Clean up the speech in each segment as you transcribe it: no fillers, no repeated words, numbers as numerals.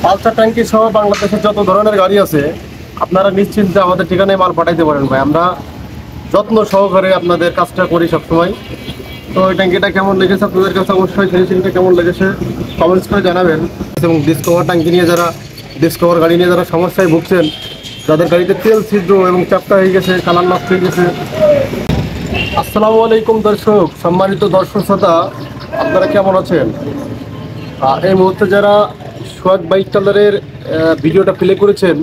Pulsar ট্যাঙ্কি সহ বাংলাদেশের যত ধরনের গাড়ি আছে আপনারা নিশ্চিন্তে আমাদের ঠিকানায় মাল পাঠাইতে পারেন ভাই। আমরা যত্ন সহকারে আপনাদের কাজটা করি সবসময়। তো এই ট্যাঙ্কিটা কেমন লেগেছে আপনাদের কাছে, অবশ্যই ফিনিশিংটা কেমন লেগেছে কমেন্টস করে জানাবেন। এবং ডিসকভার ট্যাঙ্কি নিয়ে যারা ডিসকভার গাড়ি নিয়ে যারা সমস্যায় ভুগছেন, যাদের গাড়িতে তেল ছিদ্র এবং চাপটা হয়ে গেছে, কালার নষ্ট হয়ে গেছে। আসসালামু আলাইকুম দর্শক, সম্মানিত দর্শক শ্রোতা, আপনারা কেমন আছেন? এই মুহূর্তে যারা সোহাগ বাইক কালারের ভিডিওটা প্লে করেছেন,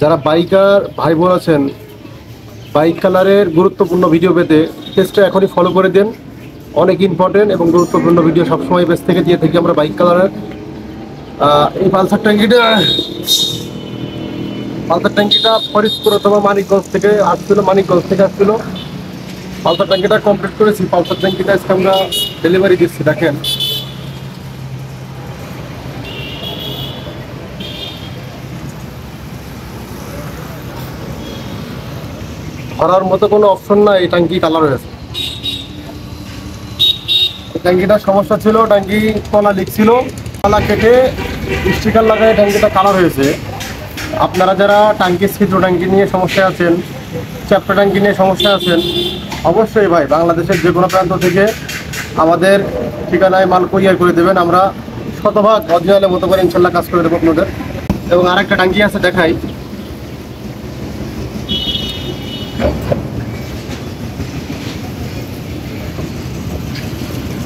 যারা বাইকার ভাই বোন আছেন, বাইক কালারের গুরুত্বপূর্ণ ভিডিও পেতে পেজটা এখনই ফলো করে দেন। অনেক ইম্পর্টেন্ট এবং গুরুত্বপূর্ণ ভিডিও সবসময় পেজ থেকে দিয়ে থাকি আমরা বাইক কালারের। এই পালসার ট্যাঙ্কিটা ফরিদপুর অথবা মানিকগঞ্জ থেকে আসছিল, পালসার ট্যাঙ্কিটা কমপ্লিট করেছি। পালসার ট্যাঙ্কিটা আজকে আমরা ডেলিভারি দিচ্ছি। দেখেন, ভরার মতো কোনো অপশন না, এই ট্যাঙ্কি কালার হয়েছে। ট্যাঙ্কিটার সমস্যা ছিল, ট্যাঙ্কি কলা লিক ছিল, কলা কেটে স্টিকার লাগায় ট্যাঙ্কিটা কালার হয়েছে। আপনারা যারা ট্যাঙ্কি ছিদ্র ট্যাঙ্কি নিয়ে সমস্যা আছেন, চ্যাপ্টা ট্যাঙ্কি নিয়ে সমস্যা আছেন, অবশ্যই ভাই বাংলাদেশের যে কোনো প্রান্ত থেকে আমাদের ঠিকানায় মাল কুরিয়ার করে দেবেন। আমরা শতভাগ অরিজিনালের মতো করে ইনশাল্লাহ কাজ করে দেবো আপনাদের। এবং আরেকটা ট্যাঙ্কি আছে, দেখাই।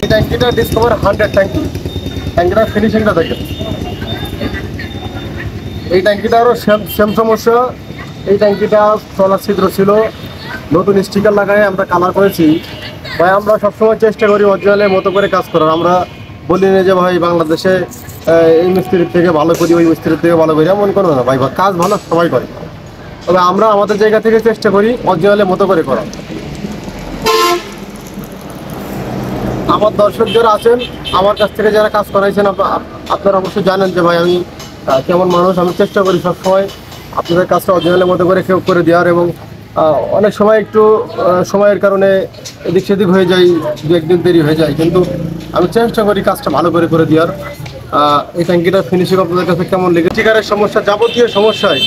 এই ট্যাঙ্কিটা ডিসকভার 100 ট্যাঙ্কিটার ফিনিশিংটা দেখেন। এই ট্যাঙ্কিটারও সেম সমস্যা। এই ট্যাঙ্কিটা তলার ছিদ্র ছিল, নতুন স্টিকার লাগায় আমরা কালার করেছি। ভাই আমরা সবসময় চেষ্টা করি অরিজিনালের মতো করে কাজ করার। আমরা বলি না যে ভাই বাংলাদেশে এই মিস্ত্রির থেকে ভালো করি, ওই মিস্ত্রির থেকে ভালো করি, এমন কোনো না ভাই। কাজ ভালো সবাই করে, তবে আমরা আমাদের জায়গা থেকে চেষ্টা করি অরিজিনালের মতো করে করা। আমার দর্শক যারা আছেন, আমার কাছ থেকে যারা কাজ করাইছেন, আপনারা অবশ্যই জানেন যে ভাই আমি কেমন মানুষ। আমি চেষ্টা করি সবসময় আপনাদের কাজটা অরিজিনালের মতো করে কেউ করে দেওয়ার। এবং অনেক সময় একটু সময়ের কারণে এদিক সেদিক হয়ে যায়, দু একদিন দেরি হয়ে যায়, কিন্তু আমি চেষ্টা করি কাজটা ভালো করে করে দেওয়ার। এই ট্যাঙ্কিটার ফিনিশিং আপনাদের কাছে কেমন লেগে, স্টিকারের সমস্যা, যাবতীয় সমস্যায়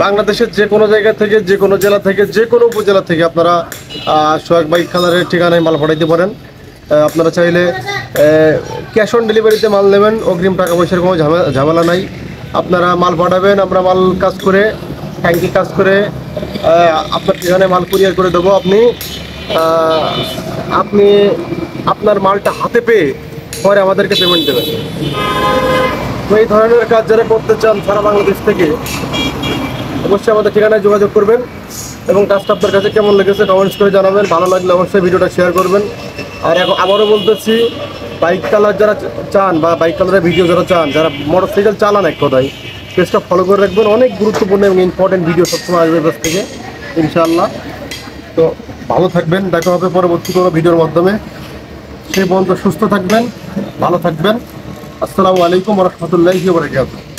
বাংলাদেশের যে কোনো জায়গা থেকে, যে কোনো জেলা থেকে, যে কোনো উপজেলা থেকে আপনারা সোহাগ বাইক কালারের ঠিকানায় মাল পাঠাইতে পারেন। আপনারা চাইলে ক্যাশ অন ডেলিভারিতে মাল নেবেন, অগ্রিম টাকা পয়সার কোনো ঝামেলা নাই। আপনারা মাল পাঠাবেন, আমরা মাল কাজ করে, ট্যাঙ্কি কাজ করে আপনার ঠিকানায় মাল কুরিয়ার করে দেবো। আপনি আপনার মালটা হাতে পেয়ে পরে আমাদেরকে পেমেন্ট দেবেন। তো এই ধরনের কাজ যারা করতে চান সারা বাংলাদেশ থেকে, অবশ্যই আমাদের ঠিকানায় যোগাযোগ করবেন। এবং কাজটা আপনার কাছে কেমন লেগেছে কমেন্টস করে জানাবেন। ভালো লাগলে অবশ্যই ভিডিওটা শেয়ার করবেন। আর আবারও বলতেছি, বাইক কালার যারা চান বা বাইক কালারের ভিডিও যারা চান, যারা মোটরসাইকেল চালান, এক কথায় পেজটা ফলো করে রাখবেন। অনেক গুরুত্বপূর্ণ এবং ইম্পর্টেন্ট ভিডিও সবসময় আসবে পেজ থেকে ইনশাআল্লাহ। তো ভালো থাকবেন, দেখা হবে পরবর্তী কোনো ভিডিওর মাধ্যমে। সেই পর্যন্ত সুস্থ থাকবেন, ভালো থাকবেন। আসসালামু আলাইকুম ওয়া রাহমাতুল্লাহি ওয়া বারাকাতুহু।